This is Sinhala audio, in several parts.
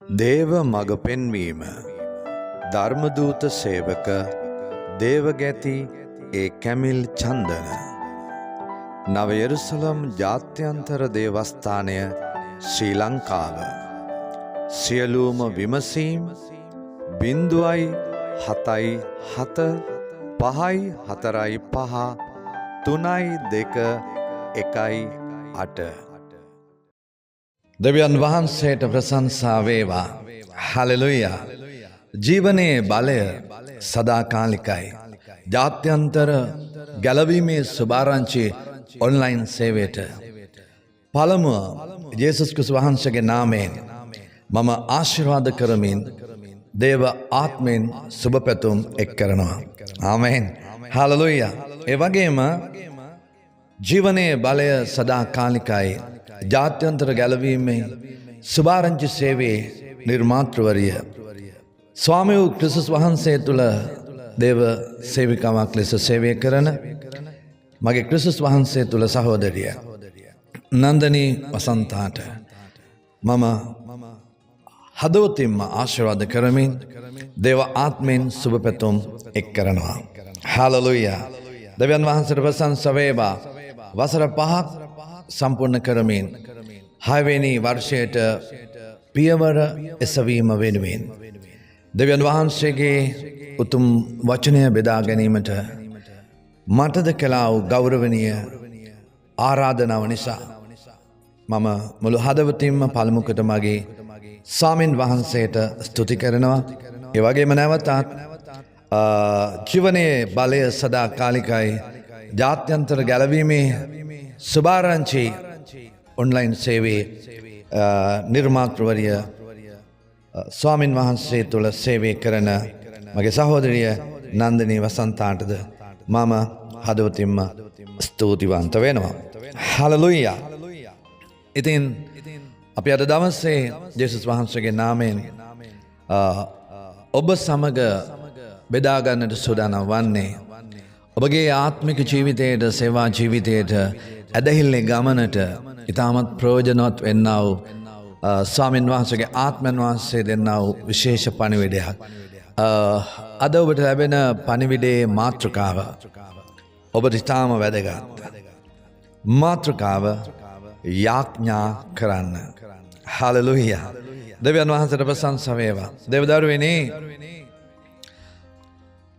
දේව මග පෙන්වීම ධර්මදූත සේවක දේවගැති ඒ කැමිල් චන්දන නව යෙරුසලම් ජාත්‍යන්තර දේවස්ථානය ශ්‍රී ලංකාව සියලුම විමසීම් 0.77545 දෙවියන් වහන්සේට ප්‍රශංසා වේවා. හලෙලුයා. ජීවනයේ බලය සදාකාලිකයි. ජාත්‍යන්තර ගැලවීමේ සුභාරංචි ඔන්ලයින් සේවයට පළමුව යේසුස් ක්‍රිස්තුස් වහන්සේගේ නාමයෙන් මම ආශිර්වාද කරමින් දේව ආත්මෙන් සුබ පැතුම් එක් කරනවා. ආමෙන්. හලෙලුයා. ඒ වගේම ජීවනයේ බලය සදාකාලිකයි. ජාත්‍යන්තර ගැලවීමේ සුභාරංචි සේවයේ නිර්මාතෘවරිය ස්වාමී වූ ක්‍රිස්තුස් වහන්සේ තුළ දේව සේවිකාවක් ලෙස සේවය කරන මගේ ක්‍රිස්තුස් වහන්සේ තුළ සහෝදරිය නන්දනී වසන්තාට මම හදවතින්ම ආශිර්වාද කරමින් දේව ආත්මෙන් සුබ පැතුම් එක් කරනවා. හලෙලුයා. දෙවියන් වහන්සේට ප්‍රශංසා වේවා. වසර 5ක් සම්පූර්ණ කරමින් 6 වෙනි වර්ෂයට පියවර එසවීම වෙනුවෙන් දෙවියන් වහන්සේගේ උතුම් වචනය බෙදා ගැනීමට මටද කළා වූ ගෞරවනීය ආරාධනාව නිසා මම මුළු හදවතින්ම පළමුකට මගේ ස්වාමින් වහන්සේට ස්තුති කරනවා. ඒ වගේම නැවතත් ජීවනයේ බලය සදාකාලිකයි ජාත්‍යන්තර ගැලවීමේ සුභාරංචි ඔන්ලයින් සේවයේ නිර්මාතෘවරිය ස්වාමින් වහන්සේ තුළ සේවය කරන මගේ සහෝදරිය නන්දනී වසන්තාටද මම හදවතින්ම ස්තුතිවන්ත වෙනවා. හලෙලුයා. ඉතින් අපි අද දවසේ යේසුස් වහන්සේගේ නාමයෙන් ඔබ සමග බෙදා ගන්නට සූදානම් වන්නේ ඔබගේ ආත්මික ජීවිතයට සේවා ජීවිතයට ඇදහිල්ලේ ගමනට ඉතාමත් ප්‍රයෝජනවත් වෙන්නා වූ ස්වාමින් වහන්සේගේ ආත්මයන් වහන්සේ දෙන්නා වූ විශේෂ පණිවිඩයක්. අද ඔබට ලැබෙන පණිවිඩයේ මාතෘකාව ඔබට ඉතාම වැදගත්. මාතෘකාව යාඥා කරන්න. හලෙලුයා. දෙවියන් වහන්සේට ප්‍රශංසා වේවා. දෙවදරුවනේ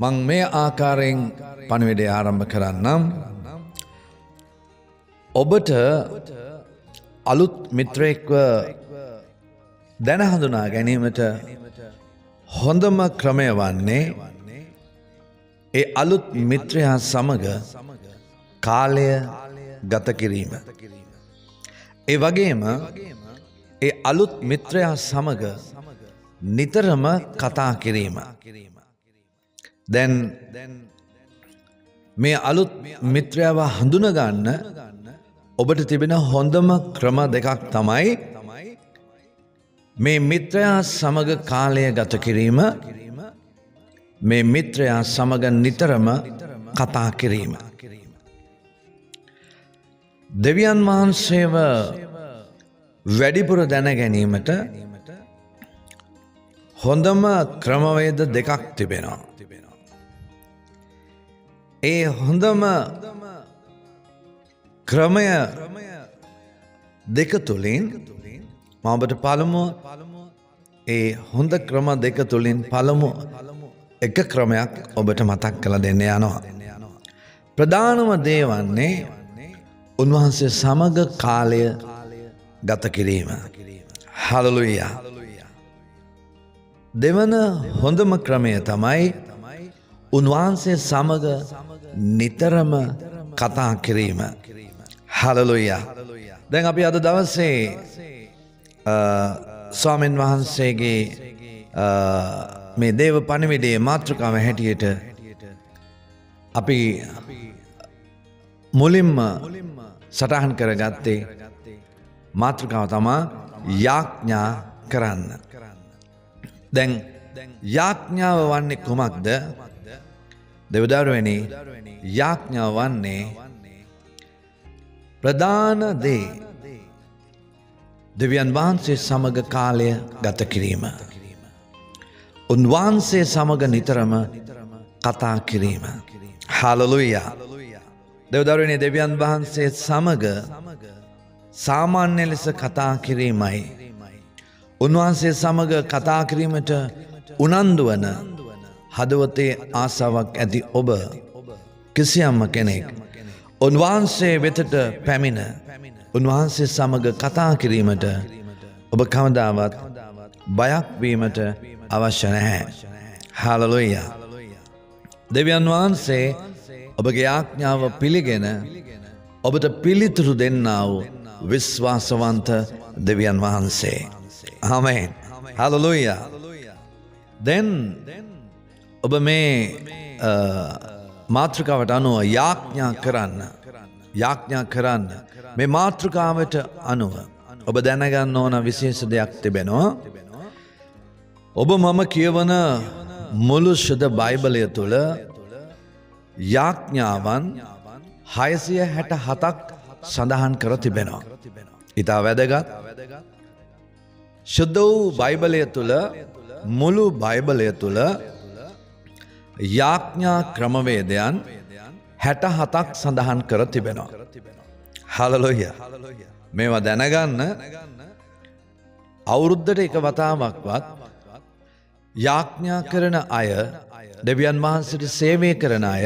මං මේ ආකාරයෙන් පණිවිඩය ආරම්භ කරන්නම්. ඔබට අලුත් මිත්‍රයෙක්ව දැන හඳුනා ගැනීමට හොඳම ක්‍රමය වන්නේ ඒ අලුත් මිත්‍රයා සමග කාලය ගත කිරීම. ඒ වගේම ඒ අලුත් මිත්‍රයා සමග නිතරම කතා කිරීම. දැන් මේ අලුත් මිත්‍රයාව හඳුනගන්න ඔබට තිබෙන හොඳම ක්‍රම දෙකක් තමයි මේ මිත්‍රයා සමග කාලය ගත කිරීම, මේ මිත්‍රයා සමග නිතරම කතා කිරීම. දෙවියන් වහන්සේව වැඩිපුර දැන ගැනීමට හොඳම ක්‍රමවේද දෙකක් තිබෙනවා. ඒ හොඳම ක්‍රමය දෙක තුළින් මම ඔබට පළමුව ඒ හොඳ ක්‍රම දෙක තුළින් පළමු එක ක්‍රමයක් ඔබට මතක් කරලා දෙන්න යනවා. ප්‍රධානම දේ වන්නේ උන්වහන්සේ සමග කාලය ගත කිරීම. හලෙලුයා. දෙවන හොඳම ක්‍රමය තමයි උන්වහන්සේ සමග නිතරම කතා කිරීම. හලෙලුයා. දැන් අපි අද දවසේ ස්වාමීන් වහන්සේගේ මේ දේව පණිවිඩයේ මාතෘකාව හැටියට අපි මුලින්ම සටහන් කරගත්තේ මාතෘකාව තමා යාඥා කරන්න. දැන් යාඥාව වන්නේ කුමක්ද? දෙවදරුවනේ යාඥාව වන්නේ ප්‍රධාන දේ දෙවියන් වහන්සේ සමග කාලය ගත කිරීම. උන්වහන්සේ සමග නිතරම කතා කිරීම. හාලලුයා. දෙව්දරුවනේ දෙවියන් වහන්සේ සමග සාමාන්‍ය ලෙස කතා කිරීමයි. උන්වහන්සේ සමග කතා කිරීමට උනන්දු වන හදවතේ ආසාවක් ඇති ඔබ කිසියම්ම කෙනෙක් උන්වහන්සේ වෙතට පැමිණ උන්වහන්සේ සමග කතා කිරීමට ඔබ කවදාවත් බයක් වීමට අවශ්‍ය නැහැ. හාලලුයා. දෙවියන් වහන්සේ ඔබගේ ආඥාව පිළිගෙන ඔබට පිළිතුරු දෙන්නා වූ විශ්වාසවන්ත දෙවියන් වහන්සේ. ආමේන්. හාලලුයා. දැන් ඔබ මේ මාතෘකාවට අනුව යාඥා කරන්න මේ මාතෘකාවට අනුව ඔබ දැනගන්න ඕන විශේෂ දෙයක් තිබෙනවා. ඔබ මම කියවන මුළු ශුද්ධ බයිබලය තුළ යාඥාවන් 667ක් සඳහන් කර තිබෙනවා. ඉතා වැදගත්. ශුද්ධ වූ බයිබලය තුළ මුළු බයිබලය තුළ යාඥා ක්‍රමවේදයන් 67ක් සඳහන් කර තිබෙනවා. හාලලුයා. මේවා දැනගන්න අවුරුද්දට එක වතාවක්වත් යාඥා කරන අය, දෙවියන් වහන්සේට සේවය කරන අය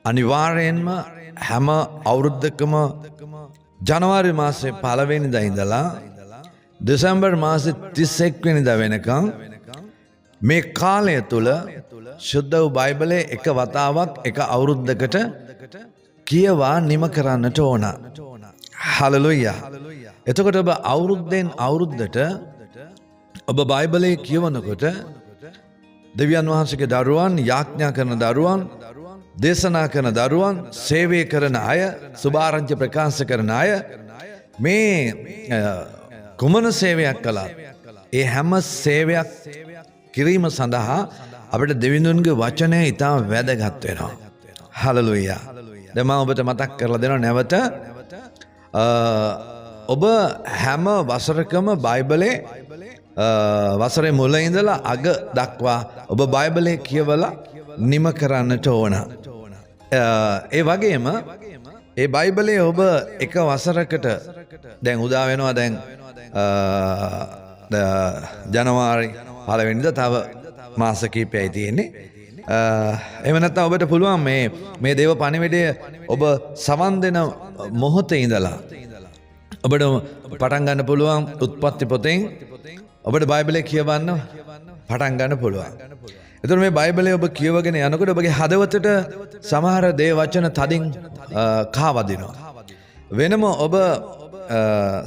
අනිවාර්යෙන්ම හැම අවුරුද්දකම ජනවාරි මාසේ 1 වෙනිදා ඉඳලා දෙසැම්බර් මාසේ 31 වෙනිදා වෙනකම් මේ කාලය තුල ශුද්ධ වූ බයිබලයේ එක වතාවක් එක අවුරුද්දකට කියවා නිම කරන්නට ඕන. හාලලුයා. එතකොට ඔබ අවුරුද්දෙන් අවුරුද්දට ඔබ බයිබලයේ කියවනකොට දෙවියන් වහන්සේගේ දරුවන්, යාඥා කරන දරුවන්, දේශනා කරන දරුවන්, සේවය කරන අය, සුභාරංචි ප්‍රකාශ කරන අය මේ කුමන සේවයක් කළත් ඒ හැම සේවයක් කිරීම සඳහා අපිට දෙවිඳුන්ගේ වචනය ඉතා වැදගත් වෙනවා. හාලලුයා. දැන් මම ඔබට මතක් කරලා දෙනවා නැවත ඔබ හැම වසරකම බයිබලයේ වසරේ මුල ඉඳලා අග දක්වා ඔබ බයිබලයේ කියවලා නිම කරන්නට ඕන. ඒ වගේම ඒ බයිබලයේ ඔබ එක වසරකට දැන් උදා වෙනවා දැන් ජනවාරි 1 වෙනිදා තව මාස කිහිපයයි තියෙන්නේ. එහෙම නැත්නම් ඔබට පුළුවන් මේ දේව පණිවිඩය ඔබ සවන් දෙන මොහොතේ ඉඳලා ඔබට පටන් ගන්න පුළුවන් උත්පත්ති පොතෙන් ඔබට බයිබලය කියවන්න පටන් ගන්න පුළුවන්. එතකොට මේ බයිබලය ඔබ කියවගෙන යනකොට ඔබගේ හදවතට සමහර දේ වචන තදින් කාවදිනවා. වෙනම ඔබ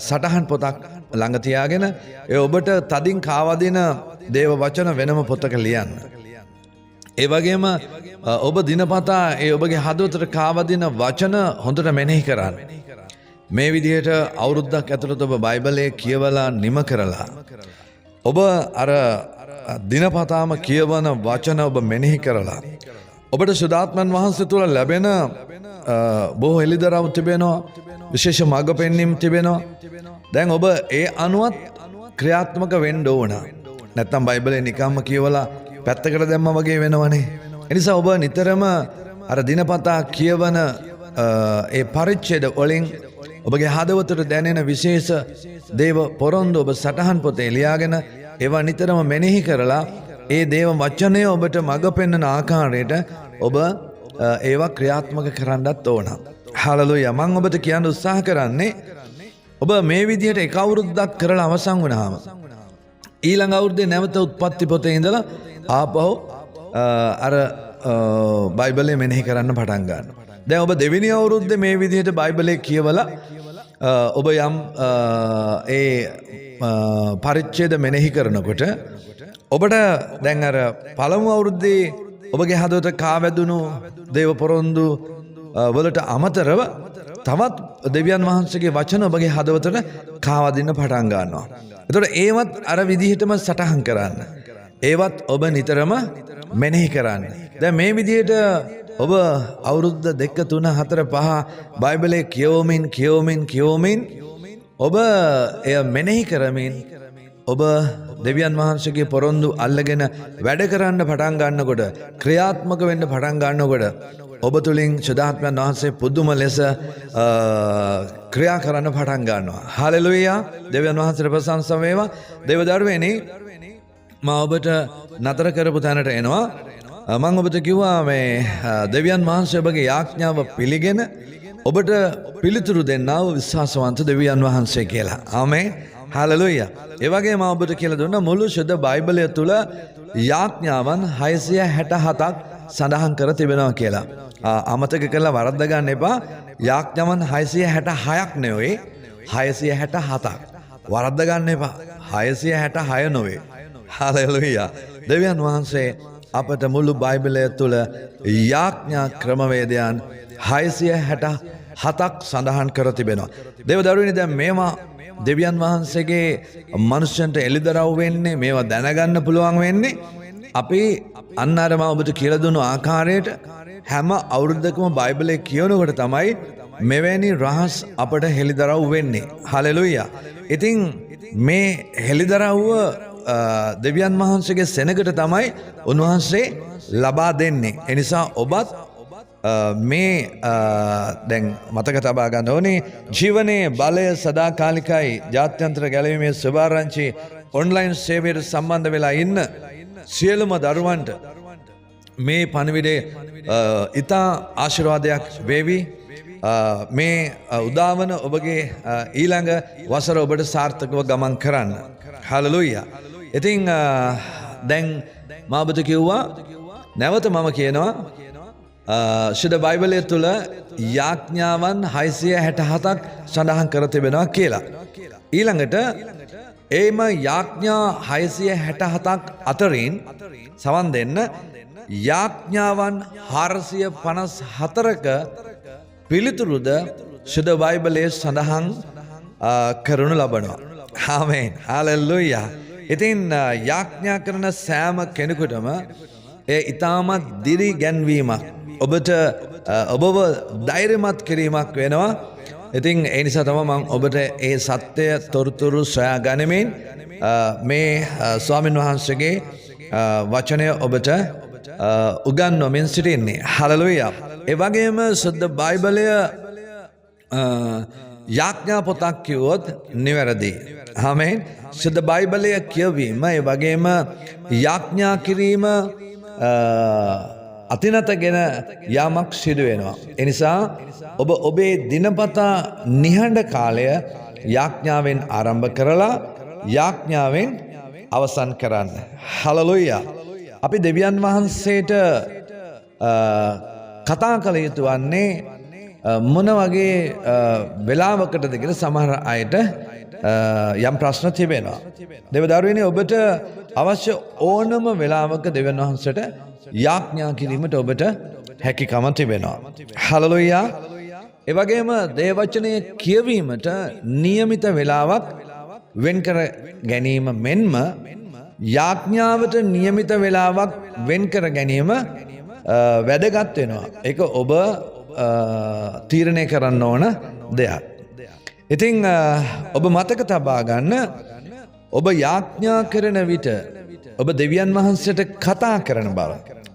සටහන් පොතක් ළඟ තියාගෙන ඒ ඔබට තදින් කාවදින දේව වචන වෙනම පොතක ලියන්න. ඒ වගේම ඔබ දිනපතා ඒ ඔබගේ හදවතට කාවදින වචන හොඳට මෙනෙහි කරන්න. මේ විදිහට අවුරුද්දක් ඇතුළත ඔබ බයිබලයේ කියවලා නිම කරලා ඔබ අර දිනපතාම කියවන වචන ඔබ මෙනෙහි කරලා ඔබට සුදාත්මන් වහන්සේ තුළ ලැබෙන බොහෝ එළිදරව් තිබෙනවා, විශේෂ මඟ පෙන්වීම් තිබෙනවා. දැන් ඔබ ඒ අනුවත් ක්‍රියාත්මක වෙන්න ඕන. නැත්තම් බයිබලේ නිකම්ම කියවලා පැත්තකට දැම්ම වගේ වෙනවනේ. ඒ නිසා ඔබ නිතරම අර දිනපතා කියවන ඒ පරිච්ඡේද වලින් ඔබගේ හදවතට දැනෙන විශේෂ දේව පොරොන්දු ඔබ සටහන් පොතේ ලියාගෙන ඒවා නිතරම මෙනෙහි කරලා ඒ දේව වචනය ඔබට මඟ පෙන්වන ආකාරයට ඔබ ඒවා ක්‍රියාත්මක කරන්නත් ඕන. හාලලුයා. මම ඔබට කියන්න උත්සාහ කරන්නේ ඔබ මේ විදිහට එක අවුරුද්දක් කරලා අවසන් වුණාම ඊළඟ අවුරුද්දේ නැවත උත්පත්ති පොතේ ඉඳලා ආපහු අර බයිබලය මෙනෙහි කරන්න පටන් ගන්න. දැන් ඔබ දෙවෙනි අවුරුද්දේ මේ විදිහට බයිබලය කියවලා ඔබ යම් ඒ පරිච්ඡේද මෙනෙහි කරනකොට ඔබට දැන් අර පළමු අවුරුද්දේ ඔබගේ හදවත කාවැදුණු දේව පොරොන්දු වලට අමතරව තවත් දෙවියන් වහන්සේගේ වචන ඔබගේ හදවතට කාවදින්න පටන් ගන්නවා. එතකොට ඒවත් අර විදිහටම සටහන් කරන්න. ඒවත් ඔබ නිතරම මෙනෙහි කරන්න. දැන් මේ විදිහට ඔබ අවුරුද්ද 2 3 4 5 බයිබලයේ කියවමින් ඔබ එය මෙනෙහි කරමින් ඔබ දෙවියන් වහන්සේගේ පොරොන්දු අල්ලගෙන වැඩ කරන්න පටන් ගන්නකොට ක්‍රියාත්මක වෙන්න පටන් ගන්නකොට ඔබ තුලින් සදාත්මයන් වහන්සේ පුදුම ලෙස ක්‍රියා කරන්න පටන් ගන්නවා. හලෙලුයා. දෙවියන් වහන්සේට ප්‍රශංසා වේවා. දේව දරුවනේ මම ඔබට නතර කරපු තැනට එනවා. මම ඔබට කිව්වා මේ දෙවියන් වහන්සේ ඔබගේ යාඥාව පිළිගෙන ඔබට පිළිතුරු දෙන්නා වූ විශ්වාසවන්ත දෙවියන් වහන්සේ කියලා. ආමේන්. හලෙලුයා. ඒ වගේම මම ඔබට කියලා දුන්නා මුළු ශුද්ධ බයිබලය තුල යාඥාවන් 667ක් සඳහන් කර තිබෙනවා කියලා. අමතක කරලා වරද්ද ගන්න එපා. යාඥාවන් 666ක් නෙවෙයි 667ක්. වරද්ද ගන්න එපා. 666 නෙවෙයි. හලෙලුයා. දෙවියන් වහන්සේ අපට මුළු බයිබලය තුල යාඥා ක්‍රමවේදයන් 667ක් සඳහන් කර තිබෙනවා. දේව දරුවනේ දැන් මේවා දෙවියන් වහන්සේගේ මනුෂ්‍යන්ට එළිදරව් වෙන්නේ මේවා දැනගන්න පුළුවන් වෙන්නේ අපි අන්න අර මම ඔබට කියලා දුන්නු ආකාරයට හැම අවුරුද්දකම බයිබලයේ කියනකොට තමයි මෙවැනි රහස් අපට හෙළිදරව් වෙන්නේ. හලෙලුයා. ඉතින් මේ හෙළිදරව්ව දෙවියන් වහන්සේගේ සෙනගට තමයි උන්වහන්සේ ලබා දෙන්නේ. ඒ නිසා ඔබත් මේ දැන් මතක තබා ගන්න ඕනේ ජීවනයේ බලය සදාකාලිකයි ජාත්‍යන්තර ගැලවීමේ සුභාරංචි ඔන්ලයින් සේවයට සම්බන්ධ වෙලා ඉන්න සියලුම දරුවන්ට මේ පණිවිඩය ඉතා ආශිර්වාදයක් වේවි. මේ උදාවන ඔබගේ ඊළඟ වසර ඔබට සාර්ථකව ගමන් කරන්න. හලෙලුයා. ඉතින් දැන් මම ඔබට කිව්වා නැවත මම කියනවා ශුද්ධ බයිබලය තුල යාඥාවන් 667ක් සඳහන් කර තිබෙනවා කියලා. ඊළඟට එයිම යාඥා 667ක් අතරින් සවන් දෙන්න යාඥාවන් 454ක පිළිතුරුද ශුද්ධ බයිබලයේ සඳහන් කරනු ලබනවා. ආමේන්. හලෙලුයා. ඉතින් යාඥා කරන සෑම කෙනෙකුටම ඒ ඊටමත් දිරි ගැන්වීමක් ඔබට ඔබව ධෛර්යමත් කිරීමක් වෙනවා. ඉතින් ඒ නිසා තමයි මම ඔබට ඒ සත්‍ය තොරතුරු සොයා ගනිමින් මේ ස්වාමින් වහන්සේගේ වචනය ඔබට උගන්වමින් සිටින්නේ. හලෙලුයා. ඒ වගේම සුද්ධ බයිබලය යාඥා පොතක් කිව්වොත් නිවැරදි. ආමේන්. සුද්ධ බයිබලය කියවීම ඒ වගේම යාඥා කිරීම අතිනතගෙන යාමක් සිදු වෙනවා. ඒ නිසා ඔබ ඔබේ දිනපතා නිහඬ කාලය යාඥාවෙන් ආරම්භ කරලා යාඥාවෙන් අවසන් කරන්න. හලෙලුයා. අපි දෙවියන් වහන්සේට කතා කළ යුතු වන්නේ මොන වගේ වෙලාවකටද කියලා සමහර අයට යම් ප්‍රශ්න තිබෙනවා. දේව දරුවනේ ඔබට අවශ්‍ය ඕනම වෙලාවක දෙවියන් වහන්සේට යාඥා කිරීමට ඔබට හැකියකම තිබෙනවා. හලෙලුයා. ඒ වගේම දේව වචනය කියවීමට નિયમિત වෙලාවක් වෙන් කර ගැනීම මෙන්ම යාඥාවට નિયમિત වෙලාවක් වෙන් කර ගැනීම වැදගත් වෙනවා. ඒක ඔබ තීරණය කරන්න ඕන දෙයක්. ඉතින් ඔබ මතක තබා ගන්න ඔබ යාඥා කරන විට ඔබ දෙවියන් වහන්සේට කතා කරන බව.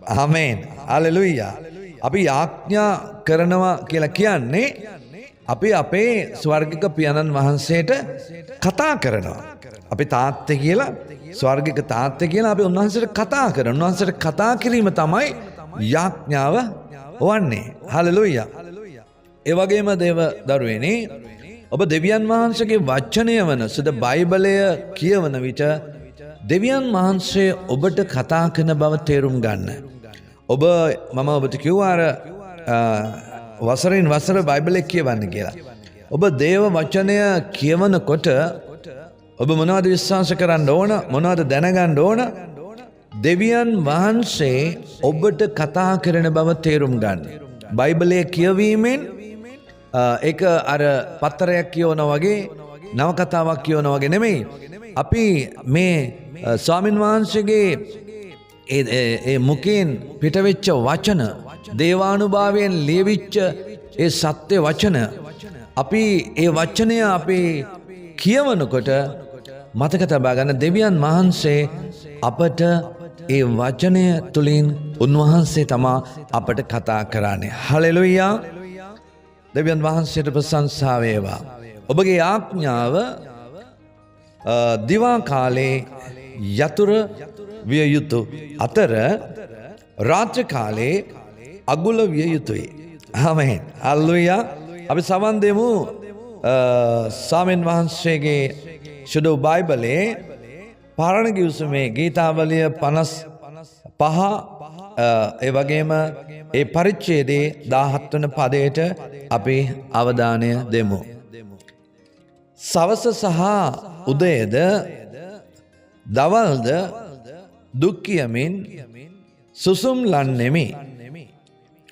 ආමේන්. හලෙලුයා. අපි යාඥා කරනවා කියලා කියන්නේ අපි අපේ ස්වර්ගික පියාණන් වහන්සේට කතා කරනවා. අපි තාත්තේ කියලා ස්වර්ගික තාත්තේ කියලා අපි උන්වහන්සේට කතා කරනවා. උන්වහන්සේට කතා කිරීම තමයි යාඥාව වන්නේ. හලෙලුයා. ඒ වගේම දේව දරුවනේ ඔබ දෙවියන් වහන්සේගේ වචනය වන සුද බයිබලය කියවන විට දෙවියන් වහන්සේ ඔබට කතා කරන බව තේරුම් ගන්න. ඔබ මම ඔබට කිව්වා වසරින් වසර බයිබලය කියවන්න කියලා. ඔබ දේව වචනය කියවනකොට ඔබ මොනවද විශ්වාස කරන්න ඕන? මොනවද දැනගන්න ඕන? දෙවියන් වහන්සේ ඔබට කතා කරන බව තේරුම් ගන්න. බයිබලය කියවීමෙන් ඒක අර පත්තරයක් කියවනා වගේ නවකතාවක් කියවනා වගේ නෙමෙයි. අපි මේ ස්වාමින් වහන්සේගේ ඒ මුකෙන් පිටවෙච්ච වචන දේවානුභාවයෙන් ලියවිච්ච ඒ සත්‍ය වචන අපි ඒ වචනය අපේ කියවනකොට මතක තබා ගන්න දෙවියන් වහන්සේ අපට ඒ වචනය තුලින් උන්වහන්සේ තමා අපට කතා කරන්නේ. හලෙලුයා. දෙවියන් වහන්සේට ප්‍රශංසා වේවා. ඔබගේ ආඥාව දිවා කාලේ යතුර විය යුතු අතර රාත්‍රී කාලේ අගුල විය යුතුයි. ආමේන්. හල්ලුයා. අපි සමන් දෙමු සාමෙන් වහන්සේගේ සුදු බයිබලයේ පාරණ ගිවිසුමේ ගීතාවලිය 55 ඒ වගේම ඒ පරිච්ඡේදයේ 17 වන පදයට අපි අවධානය දෙමු. සවස සහ උදයද දවල්ද දුක් කියමින් සුසුම් ලන්නෙමි.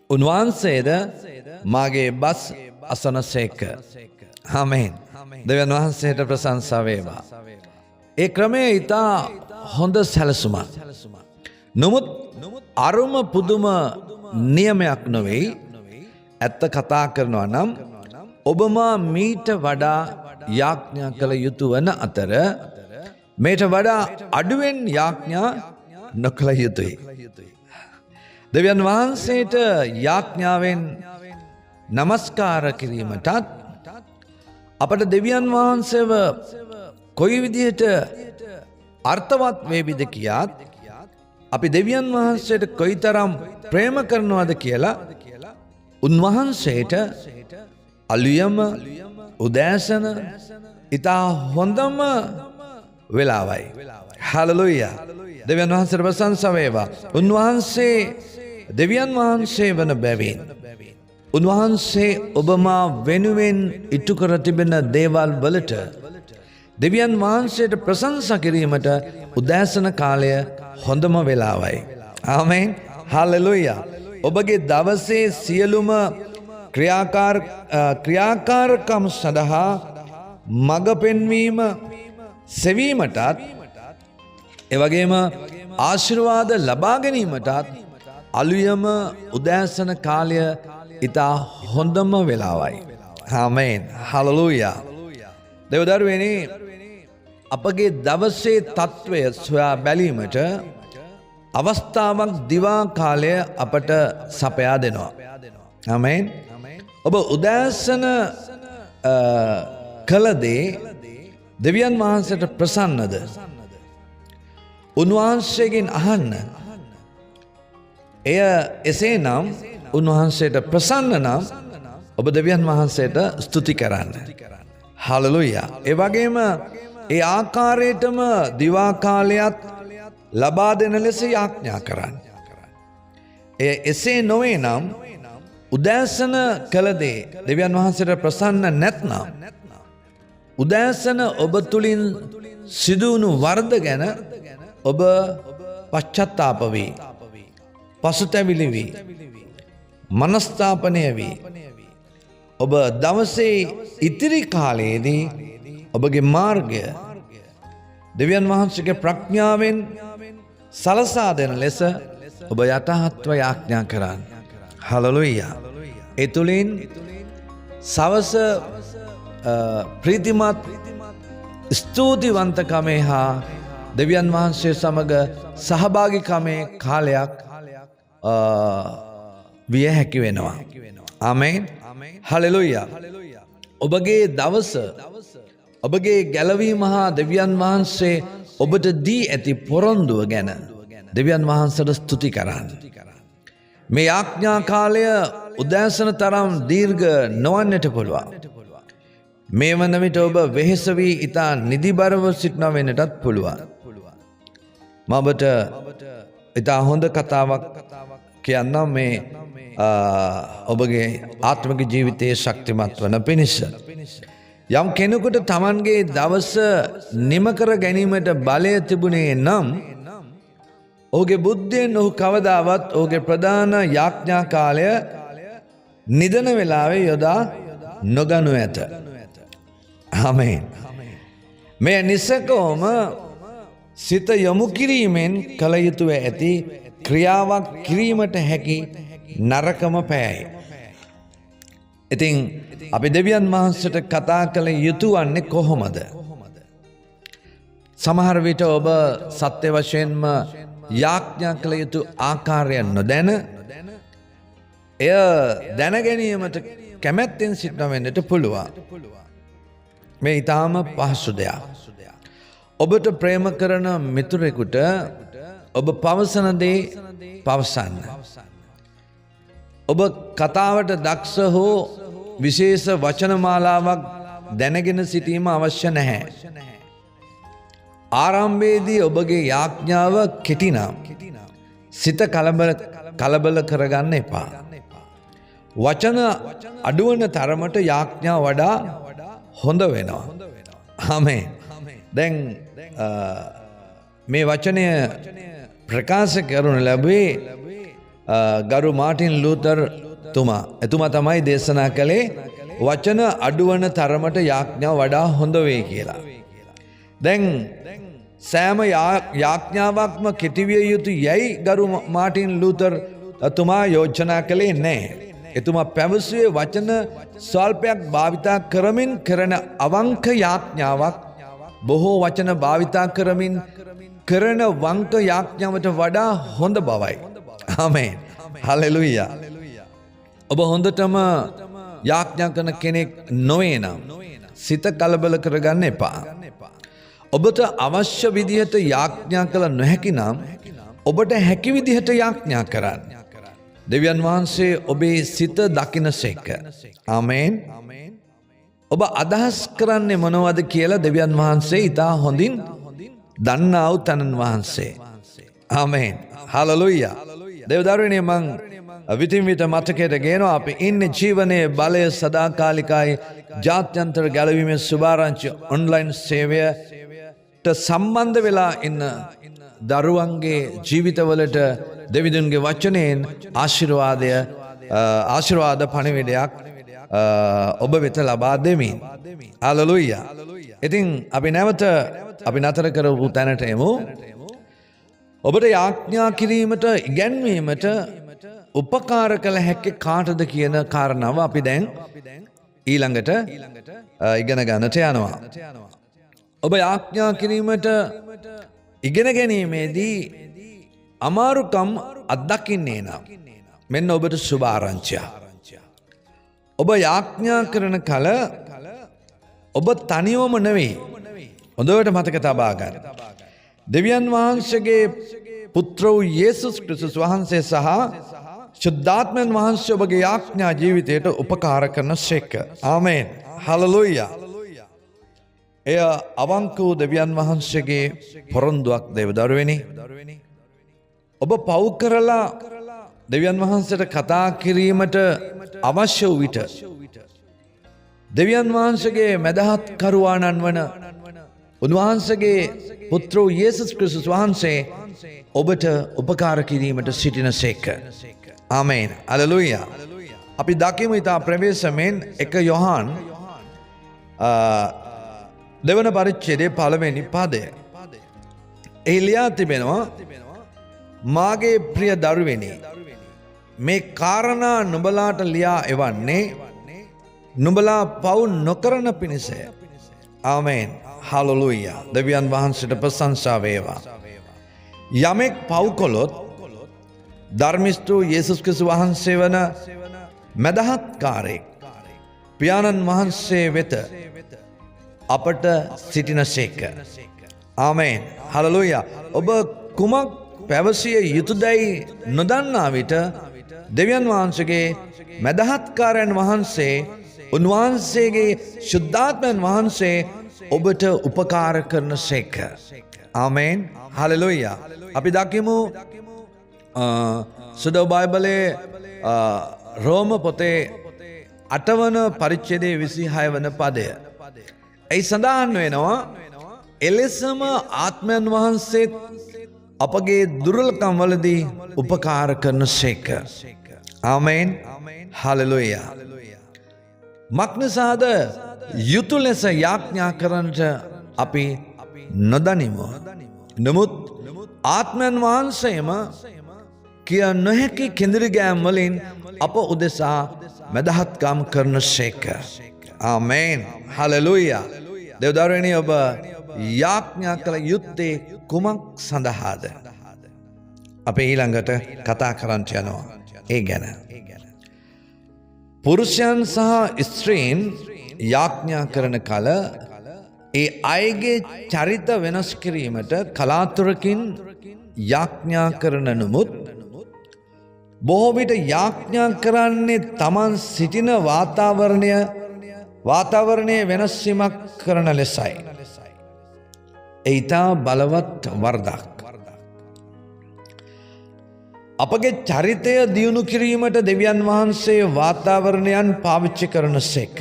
උන්වහන්සේද මාගේ බස් අසනසේක. ආමේන්. දෙවියන් වහන්සේට ප්‍රශංසා වේවා. ඒ ක්‍රමය ඉතා හොඳ සැලසුමක්. නමුත් අරුම පුදුම නියමයක් නොවේ. ඇත්ත කතා කරනවා නම් ඔබමා මීට වඩා යාඥා කළ යුතු වන අතර මේට වඩා අඩුවෙන් යාඥා නොකළ යුතුයි. දෙවියන් වහන්සේට යාඥාවෙන් නමස්කාර කිරීමටත් අපට දෙවියන් වහන්සේව කොයි විදිහට අර්ථවත් වේවිද කියාත් අපි දෙවියන් වහන්සේට කොයිතරම් ප්‍රේම කරනවද කියලා උන්වහන්සේට අලුයම උදෑසන ඉතා හොඳම වෙලාවයි. හලෙලුයා. දෙවියන් වහන්සේට ප්‍රශංසා වේවා. උන්වහන්සේ දෙවියන් වහන්සේ වන බැවින් උන්වහන්සේ ඔබමා වෙනුවෙන් ඉටු කර තිබෙන දේවල් වලට දෙවියන් වහන්සේට ප්‍රශංසා කිරීමට උදෑසන කාලය හොඳම වෙලාවයි. ආමේන්. හලෙලුයා. ඔබගේ දවසේ සියලුම ක්‍රියාකාරකම් සඳහා මඟ පෙන්වීම සෙවීමටත් එවැගේම ආශිර්වාද ලබා ගැනීමටත් අලුයම උදෑසන කාලය ඉතා හොඳම වෙලාවයි. ආමේන්. හලෙලුයා. දෙවදරුවනේ අපගේ දවසේ තත්වය සොයා බැලීමට අවස්ථාවක් දිවා කාලය අපට සපයා දෙනවා. ආමේන්. ඔබ උදෑසන කළ දේ දෙවියන් වහන්සේට ප්‍රසන්නද? උන්වහන්සේගෙන් අහන්න. එය එසේනම් උන්වහන්සේට ප්‍රසන්න නම් ඔබ දෙවියන් වහන්සේට ස්තුති කරන්න. හලෙලුයා. ඒ වගේම ඒ ආකාරයටම දිවා කාලයත් ලබා දෙන ලෙස යාඥා කරන්න. එසේ නොවේ නම් උදෑසන කළ දේ දෙවියන් වහන්සේට ප්‍රසන්න නැත්නම් උදෑසන ඔබ තුලින් සිදුවුණු වරද ගැන ඔබ පශ්චාත්තාප වී පසුතැවිලි වී මනස්ථාපනය වී ඔබ දවසේ ඉතිරි කාලයේදී ඔබගේ මාර්ගය දෙවියන් වහන්සේගේ ප්‍රඥාවෙන් සලසා දෙන ලෙස ඔබ යටහත්ව යාඥා කරන්න. හලෙලුයා. ඒ තුලින් සවස ප්‍රීතිමත් ස්තුතිවන්තකමේ හා දෙවියන් වහන්සේ සමග සහභාගීකමේ කාලයක් විය හැකි වෙනවා. ආමේන්. හලෙලුයා. ඔබගේ දවස ඔබගේ ගැලවීම හා දෙවියන් වහන්සේ ඔබට දී ඇති පොරොන්දුව ගැන දෙවියන් වහන්සේට ස්තුති කරන්න. මේ යාඥා කාලය උදෑසන තරම් දීර්ඝ නොවන්නට පුළුවන්. මේ වන විට ඔබ වෙහෙස වී ඉතා නිදිබරව සිටන වෙන්නටත් පුළුවන්. මම ඔබට ඉතා හොඳ කතාවක් කියන්නම් මේ ඔබගේ ආත්මික ජීවිතයේ ශක්තිමත් වන පිණිස. යම් කෙනෙකුට Tamanගේ දවස නිම කර ගැනීමට බලය තිබුණේ නම් ඔහුගේ බුද්ධියෙන් ඔහු කවදාවත් ඔහුගේ ප්‍රධාන යාඥා කාලය නිදන වෙලාවේ යොදා නොගනු ඇත. ආමේන්. මේ නිසකවම සිත යොමු කිරීමෙන් කල යුතුව ඇති ක්‍රියාවක් කිරීමට හැකි නරකම පෑයි. ඉතින් අපි දෙවියන් වහන්සේට කතා කළ යුතු වන්නේ කොහොමද? සමහර විට ඔබ සත්‍ය වශයෙන්ම යාඥා කළ යුතු ආකාරය නොදැන එය දැන ගැනීමට කැමැත්තෙන් සිටින වෙන්නට පුළුවන්. මේ ඊටාම පහසු දෙයක්. ඔබට ප්‍රේම කරන මිතුරෙකුට ඔබ පවසන දේ පවසන්න. ඔබ කතාවට දක්ෂ හෝ විශේෂ වචන මාලාවක් දැනගෙන සිටීම අවශ්‍ය නැහැ. ආරම්භයේදී ඔබගේ යාඥාව කෙටි නම් සිත කලබල කරගන්න එපා. වචන අඩුවන තරමට යාඥා වඩා හොඳ වෙනවා. ආමේන්. දැන් මේ වචනය ප්‍රකාශ කරනු ලැබුවේ ගරු මාටින් ලූතර් තුමා. එතුමා තමයි දේශනා කළේ වචන අඩුවන තරමට යාඥා වඩා හොඳ වේ කියලා. දැන් සෑම යාඥාවක්ම කෙටිවිය යුතු යැයි ගරු මාටින් ලූතර් තුමා යෝජනා කළේ නැහැ. එතුමා පැවසුවේ වචන ස්වල්පයක් භාවිතා කරමින් කරන අවංක යාඥාවක් බොහෝ වචන භාවිතා කරමින් කරන වංක යාඥාවට වඩා හොඳ බවයි. ආමේන්. හලෙලුයා. ඔබ හොඳටම යාඥා කරන කෙනෙක් නොවේ නම් සිත කලබල කරගන්න එපා. ඔබට අවශ්‍ය විදිහට යාඥා කළ නොහැකි නම් ඔබට හැකි විදිහට යාඥා කරන්න. දෙවියන් වහන්සේ ඔබේ සිත දකිනසේක. ආමේන්. ඔබ අදහස් කරන්නේ මොනවද කියලා දෙවියන් වහන්සේ ඉතා හොඳින් දන්නා වූ තනන් වහන්සේ. ආමේන්. හලෙලුයා. දෙව්දරුවනේ මං විටින් විට මතකයට ගේනවා අපි ඉන්නේ ජීවනයේ බලය සදාකාලිකයි ජාත්‍යන්තර ගැලවීමේ සුභාරංචි ඔන්ලයින් සේවයට සම්බන්ධ වෙලා ඉන්න දරුවන්ගේ ජීවිතවලට දෙවිඳුන්ගේ වචනයෙන් ආශිර්වාද පණිවිඩයක් ඔබ වෙත ලබා දෙමින්. හලෙලුයා. ඉතින් අපි නැවත අපි නතර කරපු තැනට එමු. ඔබට යාඥා කිරීමට ඉගැන්වීමට උපකාර කළ හැක්කේ කාටද කියන කාරණාව අපි දැන් ඊළඟට ඉගෙන ගන්නට යනවා. ඔබ යාඥා කිරීමට ඉගෙන ගැනීමේදී අමාරුකම් අත්දකින්නේ නම් මෙන්න ඔබට සුභ ආරංචියක්. ඔබ යාඥා කරන කල ඔබ තනිවම නෙවෙයි. හොඳට මතක තබා ගන්න. දෙවියන් වහන්සේගේ පුත්‍ර වූ යේසුස් ක්‍රිස්තුස් වහන්සේ සහ ශුද්ධාත්මයන් වහන්සේ ඔබගේ යාඥා ජීවිතයට උපකාර කරන සේක. ආමේන්. හලෙලුයා. එය අවංක වූ දෙවියන් වහන්සේගේ පොරොන්දුවක් දෙවදරුවනි. ඔබ පව් කරලා දෙවියන් වහන්සේට කතා කිරීමට අවශ්‍ය වූ විට දෙවියන් වහන්සේගේ මැදහත් කරුවාණන් වන උන්වහන්සේගේ පුත්‍ර වූ යේසුස් ක්‍රිස්තුස් වහන්සේ ඔබට උපකාර කිරීමට සිටින සේක. ආමේන්. හලෙලුයා. අපි දකිමු ඉතා ප්‍රවේශමෙන් 1 යොහාන් දෙවන පරිච්ඡේදයේ 1 වෙනි පදය. එහි ලියා තිබෙනවා මාගේ ප්‍රිය දරුවනි මේ කාරණා නුඹලාට ලියා එවන්නේ නුඹලා පව් නොකරන පිණිසය. ආමේන්. හලෙලුයා. දෙවියන් වහන්සේට ප්‍රශංසා වේවා. යමෙක් පව් කළොත් ධර්මිෂ්ඨ යේසුස් ක්‍රිස්තුස් වහන්සේ වන මැදහත්කාරයෙක් පියාණන් වහන්සේ වෙත අපට සිටිනසේක. ආමේන්. හලෙලුයා. ඔබ කුමක් පැවසිය යුතුදැයි නොදන්නා විට දෙවියන් වහන්සේගේ මැදහත්කාරයන් වහන්සේ උන්වහන්සේගේ ශුද්ධාත්මයන් වහන්සේ ඔබට උපකාර කරන සේක. ආමේන්. හලෙලුයා. අපි දකිමු සුදු බයිබලයේ රෝම පොතේ 8 වන පරිච්ඡේදයේ 26 වන පදය. ඒ සඳහන් වෙනවා එලෙසම ආත්මයන් වහන්සේ අපගේ දුර්වලකම් වලදී උපකාර කරන සේක. ආමේන්. හලෙලුයා. මක්නිසාද යුතු ලෙස යාඥා කරන්නට අපි නොදනිමු. නමුත් ආත්මයන් වහන්සේම කිය නොහැකි කෙඳිරිගෑම් වලින් අප උදෙසා මැදහත්කම් කරන සේක. ආමේන්. හලෙලූයා. දෙව්දරුවනි ඔබ යාඥා කළ යුත්තේ කුමක් සඳහාද? අපි ඊළඟට කතා කරන්න යනවා ඒ ගැන. පුරුෂයන් සහ ස්ත්‍රීන් යාඥා කරන කල ඒ අයගේ චරිත වෙනස් කිරීමට කලාතුරකින් යාඥා කරන නමුත් බොහෝ විට යාඥා කරන්නේ තමන් සිටින වාතාවරණයේ වෙනස් වීමක් කරන ලෙසයි. ඒ ඊටා බලවත් වරදක්. අපගේ චරිතය දියුණු කිරීමට දෙවියන් වහන්සේ වාතාවරණයන් පාවිච්චි කරන සේක.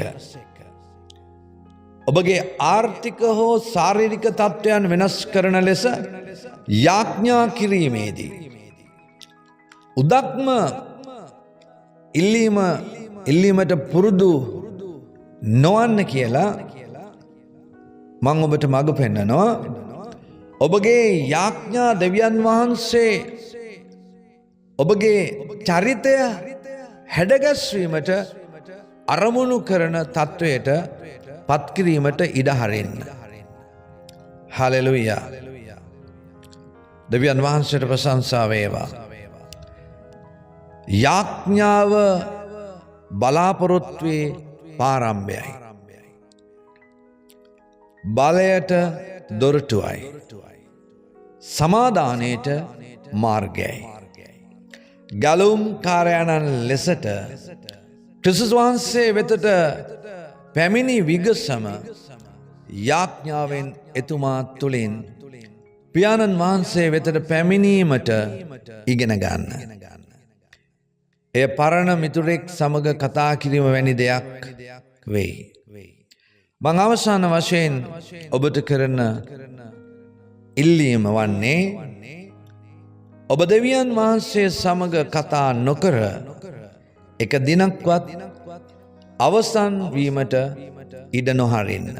ඔබගේ ආර්ථික හෝ ශාරීරික තත්ත්වයන් වෙනස් කරන ලෙස යාඥා කිරීමේදී උදක්ම ඉල්ලීමට පුරුදු නොවන්න කියලා මම ඔබට මඟ පෙන්නනවා. ඔබගේ යාඥා දෙවියන් වහන්සේ ඔබගේ චරිතය හැඩගැස්වීමට අරමුණු කරන තත්වයට පත්කිරීමට ඉඩ හරින්න. හලෙලුයා. දෙවියන් වහන්සේට ප්‍රශංසා වේවා. යාඥාව බලාපොරොත්තුවේ පාරම්භයයි. බලයට දොරටුවයි. සමාදානයට මාර්ගයයි. ගැලුම් කාර්යයන් ලෙසට ක්‍රිස්තුස් වහන්සේ වෙතට පැමිණි විගසම යාඥාවෙන් එතුමා තුළින් පියාණන් වහන්සේ වෙතට පැමිණීමට ඉගෙන ගන්න. එය පරණ මිතුරෙක් සමග කතා කිරීම වැනි දෙයක් වෙයි. මං අවසාන වශයෙන් ඔබට කරන ඉල්ලීම වන්නේ ඔබ දෙවියන් වහන්සේ සමග කතා නොකර එක දිනක්වත් අවසන් වීමට ඉඩ නොහරින්න.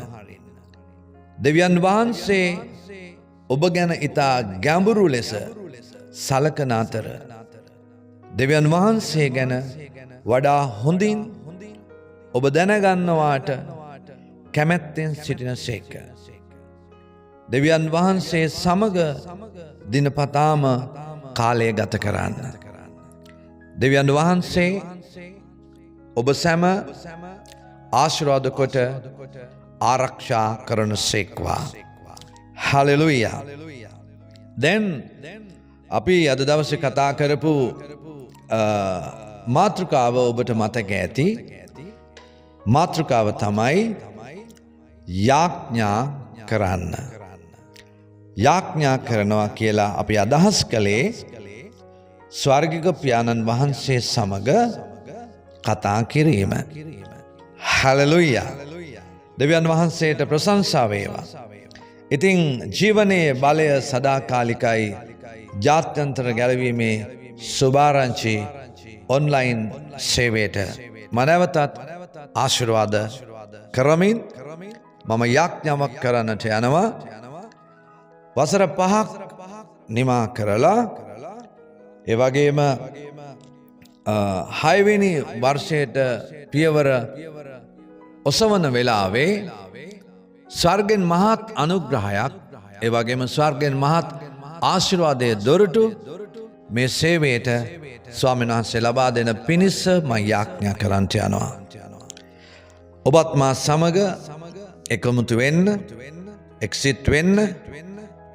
දෙවියන් වහන්සේ ඔබ ගැන ඉතා ගැඹුරු ලෙස සලකන අතර දෙවියන් වහන්සේ ගැන වඩා හොඳින් ඔබ දැනගන්නවාට කැමැත්තෙන් සිටින සේක. දෙවියන් වහන්සේ සමග දිනපතාම කාලය ගත කරන්න. දෙවියන් වහන්සේ ඔබ සැම ආශිර්වාද කොට ආරක්ෂා කරන සේක්වා. හලෙලුයා. දැන් අපි අද දවසේ කතා කරපු මාතෘකාව ඔබට මතක ඇති. මාතෘකාව තමයි යාඥා කරන්න. යාඥා කරනවා කියලා අපි අදහස් කළේ ස්වර්ගික පියාණන් වහන්සේ සමග කතා කිරීම. හලෙලුයා. දෙවියන් වහන්සේට ප්‍රශංසා වේවා. ඉතින් ජීවනයේ බලය සදාකාලිකයි. ජාත්‍යන්තර ගැලවීමේ සුභාරංචි ඔන්ලයින් සේවයට මනවතත් ආශිර්වාද කරමින් මම යාඥාවක් කරන්නට යනවා. වසර 5ක් නිමා කරලා ඒ වගේම 6 වෙනි වර්ෂයට පියවර ඔසවන වෙලාවේ ස්වර්ගෙන් මහත් අනුග්‍රහයක් ඒ වගේම ස්වර්ගෙන් මහත් ආශිර්වාදයේ දොරටු මේ සේවයට ස්වාමීන් වහන්සේ ලබා දෙන පිණිස මම යාඥා කරන්නට යනවා. ඔබත් මා සමග එකමුතු වෙන්න, එක්සිට් වෙන්න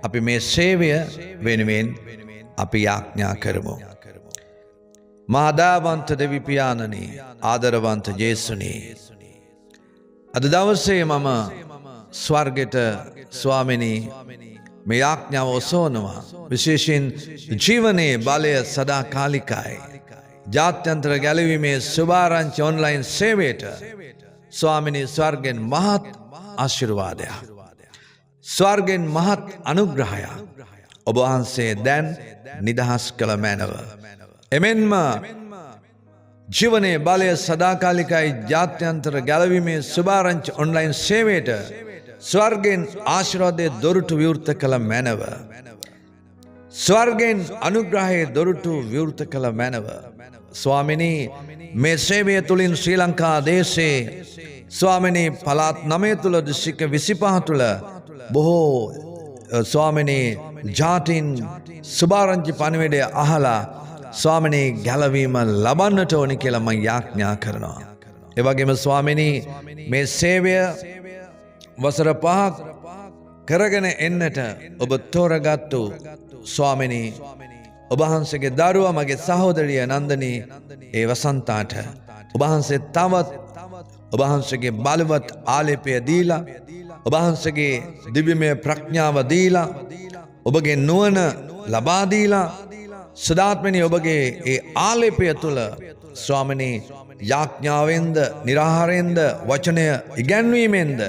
අපි මේ සේවය වෙනුවෙන් අපි යාඥා කරමු. මහදාවන්ත දෙවි පියාණනි, ආදරවන්ත ජේසුනි, අද දවසේ මම ස්වර්ගයට ස්වාමිනී මේ යාඥාව ඔසවනවා. විශේෂයෙන් ජීවනයේ බලය සදාකාලිකයි. ජාත්‍යන්තර ගැලවීමේ සුභාරංචි ඔන්ලයින් සේවයට ස්වාමිනී ස්වර්ගෙන් මහත් ආශිර්වාදයක්, ස්වර්ගෙන් මහත් අනුග්‍රහයක් ඔබ වහන්සේ දැන් නිදහස් කළ මැනව. එමෙන්ම ජීවනයේ බලය සදාකාලිකයි ජාත්‍යන්තර ගැලවීමේ සුභාරංචි ඔන්ලයින් සේවයට ස්වර්ගෙන් ආශිර්වාදයේ දොරටු විවෘත කළ මැනව. ස්වර්ගෙන් අනුග්‍රහයේ දොරටු විවෘත කළ මැනව. ස්වාමිනී මේ සේවය තුළින් ශ්‍රී ලංකා දේශේ ස්වාමිනී පළාත් 9 තුල දිස්ත්‍රික්ක 25 තුල බොහෝ ස්වාමිනී ජාතීන් සුභාරංචි පණිවිඩය අහලා ස්වාමිනී ගැලවීම ලබන්නට ඕනි කියලා මම යාඥා කරනවා. ඒ වගේම ස්වාමිනී මේ සේවය වසර 5ක් කරගෙන එන්නට ඔබ තෝරගත්තු ස්වාමිනී ඔබ වහන්සේගේ දරුවා මගේ සහෝදරිය නන්දනී ඒ වසන්තාට ඔබ වහන්සේ තවත් ඔබ වහන්සේගේ බලවත් ආලේපය දීලා ඔබ වහන්සේගේ දිව්‍යමය ප්‍රඥාව දීලා ඔබගේ නුවණ ලබා දීලා සදාත්මනි ඔබගේ ඒ ආලේපය තුල ස්වාමිනී යාඥාවෙන්ද නිරාහාරයෙන්ද වචනය ඉගැන්වීමෙන්ද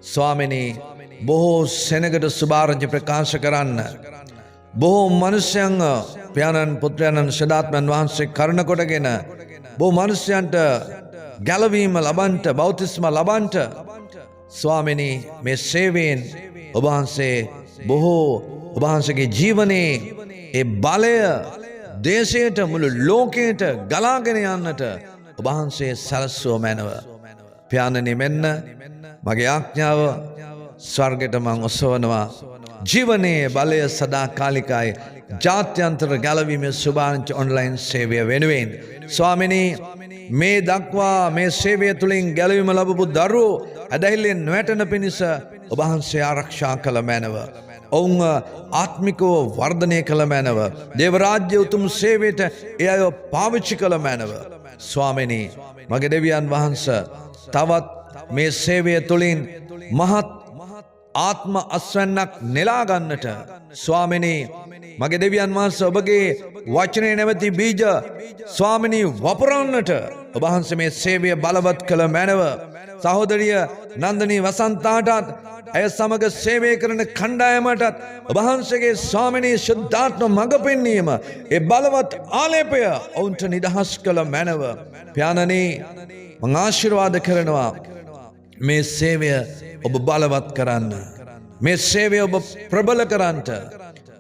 ස්වාමිනී බොහෝ සෙනගට සුභාරංචි ප්‍රකාශ කරන්න බොහෝ මනුෂ්‍යයන් පියාණන් පුත්‍රයන්න් සදාත්මයන් වහන්සේ කරන කොටගෙන බොහෝ මනුෂ්‍යයන්ට ගැලවීම ලබන්ට බෞතිස්ම ලබන්ට ස්වාමිනී මේ සේවයෙන් ඔබ වහන්සේ බොහෝ ඔබ වහන්සේගේ ජීවනයේ ඒ බලය දේශයට මුළු ලෝකයට ගලාගෙන යන්නට ඔබ වහන්සේ සලස්වෝ මැනව පියාණනි මෙන්න මගේ ආඥාව ස්වර්ගයට මං ඔසවනවා ජීවනයේ බලය සදාකාලිකයි ජාත්‍යන්තර ගැලවීමේ සුභාරංචි ඔන්ලයින් සේවය වෙනුවෙන් ස්වාමිනී මේ දක්වා මේ සේවය තුළින් ගැලවීම ලැබපු දරුවෝ ඇදහිල්ලෙන් නොවැටෙන පිණිස ඔබ වහන්සේ ආරක්ෂා කළ මැනව ඔවුන් ආත්මිකව වර්ධනය කළ මැනව දේව රාජ්‍ය උතුම් සේවයට ඒ අය පාවිච්චි කළ මැනව ස්වාමිනී මගේ දෙවියන් වහන්සේ තවත් මේ සේවය තුළින් මහත් ආත්ම අස්වැන්නක් නෙලා ගන්නට ස්වාමිනී මගේ දෙවියන් වහන්සේ ඔබගේ වචනේ නැවති බීජ ස්වාමිනී වපුරන්නට ඔබ වහන්සේ මේ සේවය බලවත් කළ මැනව සහෝදරිය නන්දනී වසන්තාටත් ඇය සමග සේවය කරන කණ්ඩායමටත් ඔබ වහන්සේගේ ස්වාමිනී ශුද්ධාත්ම මඟ පෙන්වීම ඒ බලවත් ආලේපය ඔවුන්ට නිදහස් කළ මැනව පියාණනි මම ආශිර්වාද කරනවා මේ සේවය ඔබ බලවත් කරන්න මේ සේවය ඔබ ප්‍රබල කරන්නට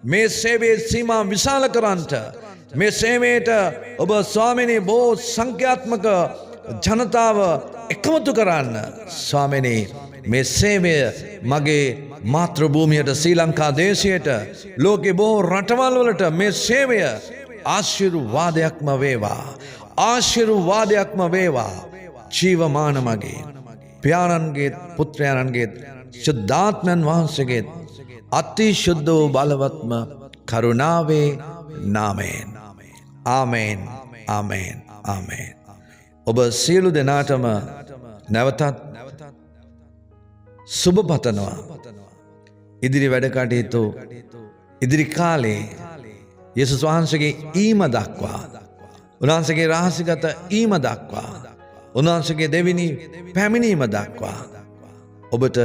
මේ සේවයේ සීමා විශාල කරන්නට මේ සේවයට ඔබ ස්වාමිනී බොහෝ සංඛ්‍යාත්මක ජනතාව එකමුතු කරන්න ස්වාමිනී මේ සේවය මගේ මාතෘ භූමියට ශ්‍රී ලංකා දේශයට ලෝකේ බොහෝ රටවල් වලට මේ සේවය ආශිර්වාදයක්ම වේවා ආශිර්වාදයක්ම වේවා ජීවමාන මගේ පියාණන්ගේ පුත්‍රයන්ගේ ශුද්ධාත්මයන් වහන්සේගේ අති ශුද්ධ වූ බලවත්ම කරුණාවේ නාමයෙන් ආමේන් ආමේන් ආමේන් ඔබ සියලු දෙනාටම නැවතත් සුබ පතනවා ඉදිරි වැඩ කටයුතු ඉදිරි කාලේ යේසුස් වහන්සේගේ ඊම දක්වා උන්වහන්සේගේ රහසිගත ඊම දක්වා උන්වහන්සේගේ දෙවිනි පැමිණීම දක්වා ඔබට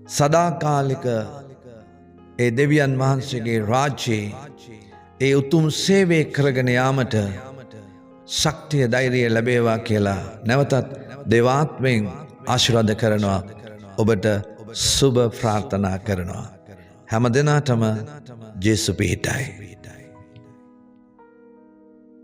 සදාකාලික ඒ දෙවියන් වහන්සේගේ රාජ්‍යයේ ඒ උතුම් සේවය කරගෙන යාමට ශක්තිය ධෛර්යය ලැබේවා කියලා නැවතත් දේවාත්මයෙන් ආශිර්වාද කරනවා ඔබට සුබ ප්‍රාර්ථනා කරනවා හැම දිනාටම ජේසු පිහිටයි